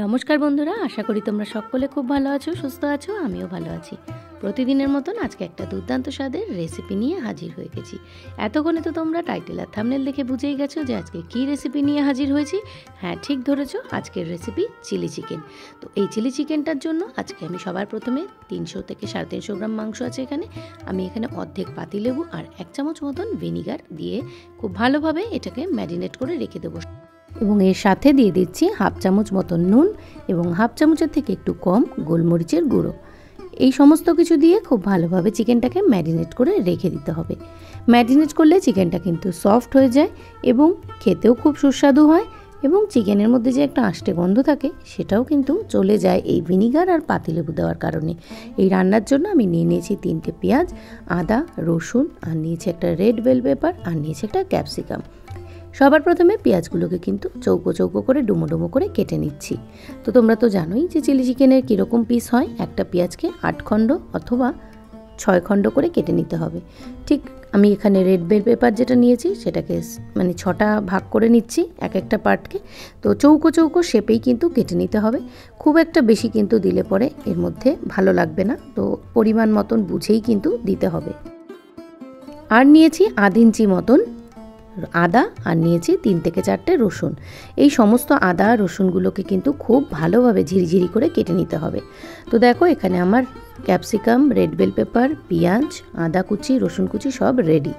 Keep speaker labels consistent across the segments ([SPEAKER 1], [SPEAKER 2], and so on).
[SPEAKER 1] নমস্কার বন্ধুরা, আশা করি তোমরা সকলে খুব ভালো আছো, সুস্থ আছো। আমিও ভালো আছি। প্রতিদিনের মতন আজকে একটা দুর্দান্ত স্বাদের রেসিপি নিয়ে হাজির হয়ে গেছি। এতক্ষণে তো তোমরা টাইটেল আর থাম্বনেল দেখে বুঝেই গেছো যে আজকে কী রেসিপি নিয়ে হাজির হয়েছি। হ্যাঁ, ঠিক ধরেছো, আজকের রেসিপি চিলি চিকেন। তো এই চিলি চিকেনটার জন্য আজকে আমি সবার প্রথমে 300 থেকে 350 গ্রাম মাংস আছে এখানে। আমি এখানে অর্ধেক পাতিলেবু আর 1 চামচ মতন ভিনিগার দিয়ে খুব ভালোভাবে এটাকে ম্যারিনেট করে রেখে দেবো। এবং এর সাথে দিয়ে দিচ্ছি 1/2 চামচ মতন নুন এবং 1/2 চামচের থেকে একটু কম গোলমরিচের গুঁড়ো। এই সমস্ত কিছু দিয়ে খুব ভালোভাবে চিকেনটাকে ম্যারিনেট করে রেখে দিতে হবে। ম্যারিনেট করলে চিকেনটা কিন্তু সফট হয়ে যায় এবং খেতেও খুব সুস্বাদু হয়, এবং চিকেনের মধ্যে যে একটা আষ্টে গন্ধ থাকে সেটাও কিন্তু চলে যায় এই ভিনিগার আর পাতিলেবু দেওয়ার কারণে। এই রান্নার জন্য আমি নিয়ে নিয়েছি 3টে পেঁয়াজ, আদা, রসুন, আর নিয়েছি একটা রেড বেল পেপার, আর নিয়েছি একটা ক্যাপসিকাম। সবার প্রথমে পেঁয়াজগুলোকে কিন্তু চৌকো চৌকো করে ডুমো ডুমো করে কেটে নিচ্ছি। তো তোমরা তো জানোই যে চিলি চিকেনের কীরকম পিস হয়। একটা পেঁয়াজকে 8 খণ্ড অথবা 6 খণ্ড করে কেটে নিতে হবে। ঠিক আমি এখানে রেড বেল পেপার যেটা নিয়েছি সেটাকে 6টা ভাগ করে নিচ্ছি এক একটা পার্টকে। তো চৌকো চৌকো শেপেই কিন্তু কেটে নিতে হবে। খুব একটা বেশি কিন্তু দিলে পরে এর মধ্যে ভালো লাগবে না, তো পরিমাণ মতন বুঝেই কিন্তু দিতে হবে। আর নিয়েছি 1/2 ইঞ্চি মতন আদা, আর নিয়েছি 3 থেকে 4টে রসুন। এই সমস্ত আদা রসুনগুলোকে কিন্তু খুব ভালোভাবে ঝিরিঝিরি করে কেটে নিতে হবে। তো দেখো এখানে আমার ক্যাপসিকাম, রেড বেল পেপার, পেঁয়াজ, আদা কুচি, রসুন কুচি সব রেডি।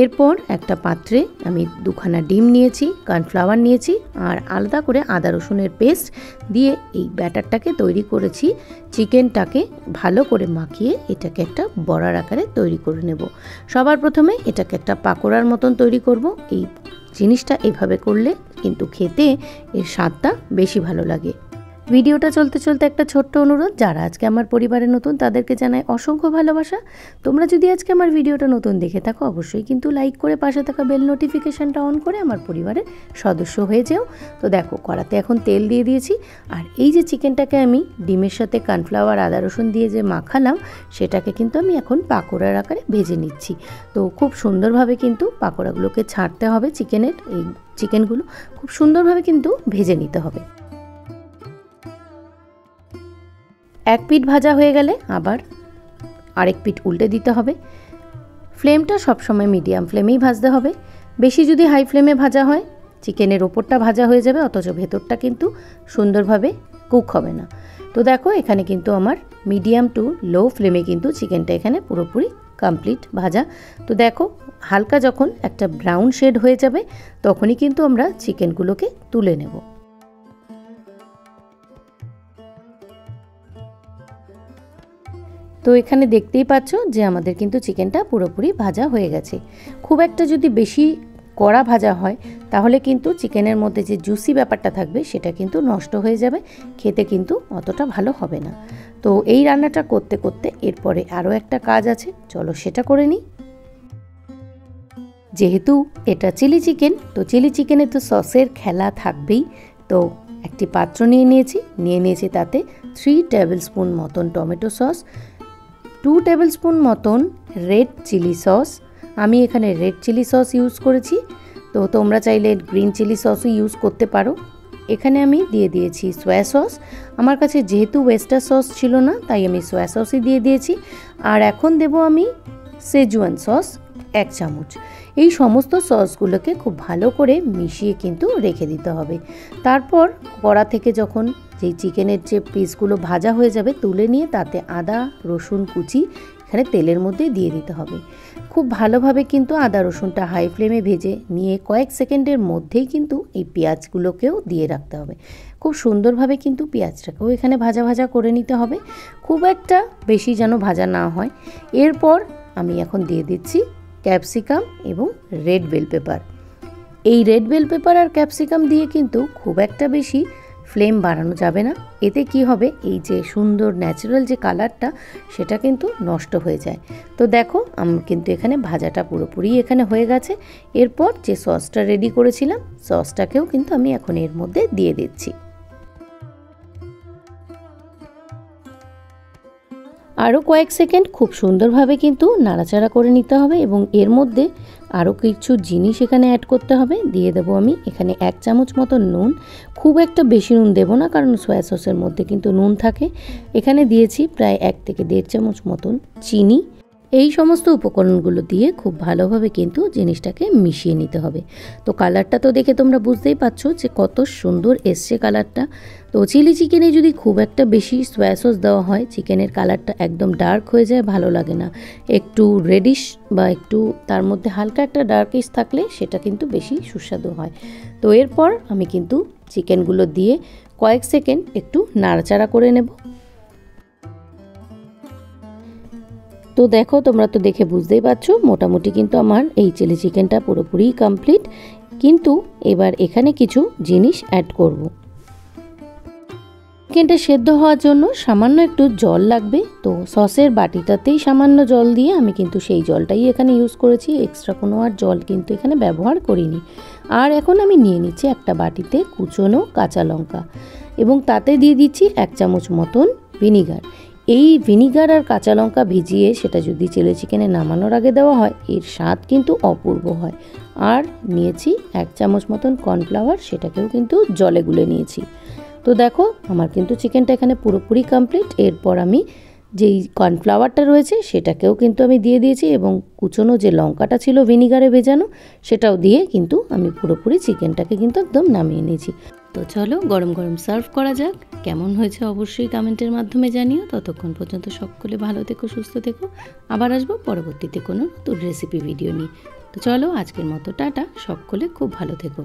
[SPEAKER 1] এরপর একটা পাত্রে আমি 2খানা ডিম নিয়েছি, কর্নফ্লাওয়ার নিয়েছি, আর আলাদা করে আদা রসুনের পেস্ট দিয়ে এই ব্যাটারটাকে তৈরি করেছি। চিকেনটাকে ভালো করে মাখিয়ে এটাকে একটা বড়ার আকারে তৈরি করে নেব। সবার প্রথমে এটাকে একটা পাকোড়ার মতন তৈরি করব। এই জিনিসটা এভাবে করলে কিন্তু খেতে এর স্বাদটা বেশি ভালো লাগে। ভিডিওটা চলতে চলতে একটা ছোট্ট অনুরোধ, যারা আজকে আমার পরিবারে নতুন তাদেরকে জানাই অসংখ্য ভালোবাসা। তোমরা যদি আজকে আমার ভিডিওটা নতুন দেখে থাকো অবশ্যই কিন্তু লাইক করে পাশে থাকা বেল নোটিফিকেশানটা অন করে আমার পরিবারের সদস্য হয়ে যেও। তো দেখো কড়াতে এখন তেল দিয়ে দিয়েছি, আর এই যে চিকেনটাকে আমি ডিমের সাথে কর্নফ্লাওয়ার, আদা রসুন দিয়ে যে মাখালাম সেটাকে কিন্তু আমি এখন পাকোড়ার আকারে ভেজে নিচ্ছি। তো খুব সুন্দরভাবে কিন্তু পাকোড়াগুলোকে ছাড়তে হবে। এই চিকেনগুলো খুব সুন্দরভাবে কিন্তু ভেজে নিতে হবে। এক পিঠ ভাজা হয়ে গেলে আবার আরেক পিঠ উল্টে দিতে হবে। ফ্লেমটা সবসময় মিডিয়াম ফ্লেমেই ভাজতে হবে। বেশি যদি হাই ফ্লেমে ভাজা হয় চিকেনের ওপরটা ভাজা হয়ে যাবে, অথচ ভেতরটা কিন্তু সুন্দরভাবে কুক হবে না। তো দেখো এখানে কিন্তু আমার মিডিয়াম টু লো ফ্লেমে কিন্তু চিকেনটা এখানে পুরোপুরি কমপ্লিট ভাজা। তো দেখো হালকা যখন একটা ব্রাউন শেড হয়ে যাবে তখনই কিন্তু আমরা চিকেনগুলোকে তুলে নেব। তো এখানে দেখতেই পাচ্ছ যে আমাদের কিন্তু চিকেনটা পুরোপুরি ভাজা হয়ে গেছে। খুব একটা যদি বেশি কড়া ভাজা হয় তাহলে কিন্তু চিকেনের মধ্যে যে জুসি ব্যাপারটা থাকবে সেটা কিন্তু নষ্ট হয়ে যাবে, খেতে কিন্তু অতটা ভালো হবে না। তো এই রান্নাটা করতে করতে এরপরে আরও একটা কাজ আছে, চলো সেটা করে নিই। যেহেতু এটা চিলি চিকেন, তো চিলি চিকেনে তো সসের খেলা থাকবেই। তো একটি পাত্র নিয়ে নিয়েছি তাতে 3 টেবিল স্পুন মতন টমেটো সস, 2 টেবিল স্পুন মতন রেড চিলি সস। আমি এখানে রেড চিলি সস ইউজ করেছি, তো তোমরা চাইলে গ্রিন চিলি সসও ইউজ করতে পারো। এখানে আমি দিয়ে দিয়েছি সয়া সস। আমার কাছে যেহেতু ওয়েস্টার সস ছিল না তাই আমি সয়া সসই দিয়ে দিয়েছি। আর এখন দেব আমি সেজওয়ান সস 1 চামচ। এই সমস্ত সসগুলোকে খুব ভালো করে মিশিয়ে কিন্তু রেখে দিতে হবে। তারপর কড়া থেকে যখন যেই চিকেনের যে পিসগুলো ভাজা হয়ে যাবে তুলে নিয়ে তাতে আদা রসুন কুচি এখানে তেলের মধ্যে দিয়ে দিতে হবে। খুব ভালোভাবে কিন্তু আদা রসুনটা হাই ফ্লেমে ভেজে নিয়ে কয়েক সেকেন্ডের মধ্যেই কিন্তু এই পেঁয়াজগুলোকেও দিয়ে রাখতে হবে। খুব সুন্দরভাবে কিন্তু পেঁয়াজটাকেও এখানে ভাজা ভাজা করে নিতে হবে, খুব একটা বেশি যেন ভাজা না হয়। এরপর আমি এখন দিয়ে দিচ্ছি ক্যাপসিকাম এবং রেড বেল পেপার। এই রেড বেল পেপার আর ক্যাপসিকাম দিয়ে কিন্তু খুব একটা বেশি ফ্লেম বাড়ানো যাবে না। এতে কি হবে, এই যে সুন্দর ন্যাচারাল যে কালারটা সেটা কিন্তু নষ্ট হয়ে যায়। তো দেখো আমি কিন্তু এখানে ভাজাটা পুরোপুরি এখানে হয়ে গেছে। এরপর যে সসটা রেডি করেছিলাম সসটাকেও কিন্তু আমি এখন এর মধ্যে দিয়ে দিচ্ছি। আরও কয়েক সেকেন্ড খুব সুন্দরভাবে কিন্তু নাড়াচাড়া করে নিতে হবে এবং এর মধ্যে আরও কিছু জিনিস এখানে অ্যাড করতে হবে। দিয়ে দেবো আমি এখানে 1 চামচ মতো নুন। খুব একটা বেশি নুন দেবো না, কারণ সয়া সসের মধ্যে কিন্তু নুন থাকে। এখানে দিয়েছি প্রায় 1 থেকে 1.5 চামচ মতন চিনি। এই সমস্ত উপকরণগুলো দিয়ে খুব ভালোভাবে কিন্তু জিনিসটাকে মিশিয়ে নিতে হবে। তো কালারটা তো দেখে তোমরা বুঝতেই পারছো যে কত সুন্দর এসছে কালারটা। তো চিলি চিকেনে যদি খুব একটা বেশি সয়া সস দেওয়া হয়, চিকেনের কালারটা একদম ডার্ক হয়ে যায়, ভালো লাগে না। একটু রেডিশ বা একটু তার মধ্যে হালকা একটা ডার্কিশ থাকলে সেটা কিন্তু বেশি সুস্বাদু হয়। তো এরপর আমি কিন্তু চিকেনগুলো দিয়ে কয়েক সেকেন্ড একটু নাড়াচাড়া করে নেব। তো দেখো, তোমরা তো দেখে বুঝতেই পারছো মোটামুটি কিন্তু আমার এই চিলি চিকেনটা পুরোপুরি কমপ্লিট। কিন্তু এবার এখানে কিছু জিনিস অ্যাড করব। চিকেনটা সেদ্ধ হওয়ার জন্য সামান্য একটু জল লাগবে। তো সসের বাটিটাতেই সামান্য জল দিয়ে আমি কিন্তু সেই জলটাই এখানে ইউজ করেছি, এক্সট্রা কোনো আর জল কিন্তু এখানে ব্যবহার করিনি। আর এখন আমি নিয়ে নিচ্ছি একটা বাটিতে কুচনো কাঁচা লঙ্কা এবং তাতে দিয়ে দিচ্ছি 1 চামচ মতন ভিনিগার। এই ভিনিগার আর কাঁচা লঙ্কা ভিজিয়ে সেটা যদি চিলি চিকেনে নামানোর আগে দেওয়া হয়, এর স্বাদ কিন্তু অপূর্ব হয়। আর নিয়েছি 1 চামচ মতন কর্নফ্লাওয়ার, সেটাকেও কিন্তু জলে গুলে নিয়েছি। তো দেখো, আমার কিন্তু চিকেনটা এখানে পুরোপুরি কমপ্লিট। এরপর আমি যেই কর্নফ্লাওয়ারটা রয়েছে সেটাকেও কিন্তু আমি দিয়ে দিয়েছি এবং কুচনো যে লঙ্কাটা ছিল ভিনিগারে ভেজানো, সেটাও দিয়ে কিন্তু আমি পুরোপুরি চিকেনটাকে কিন্তু একদম নামিয়ে নিয়েছি। তো চলো গরম গরম সার্ভ করা যাক। কেমন হয়েছে অবশ্যই কমেন্টের মাধ্যমে জানিও। ততক্ষণ পর্যন্ত সকলে ভালো থেকো, সুস্থ থেকো। আবার আসবো পরবর্তীতে কোনো নতুন রেসিপি ভিডিও নিয়ে। তো চলো আজকের মতো টাটা, সকলে খুব ভালো থেকো।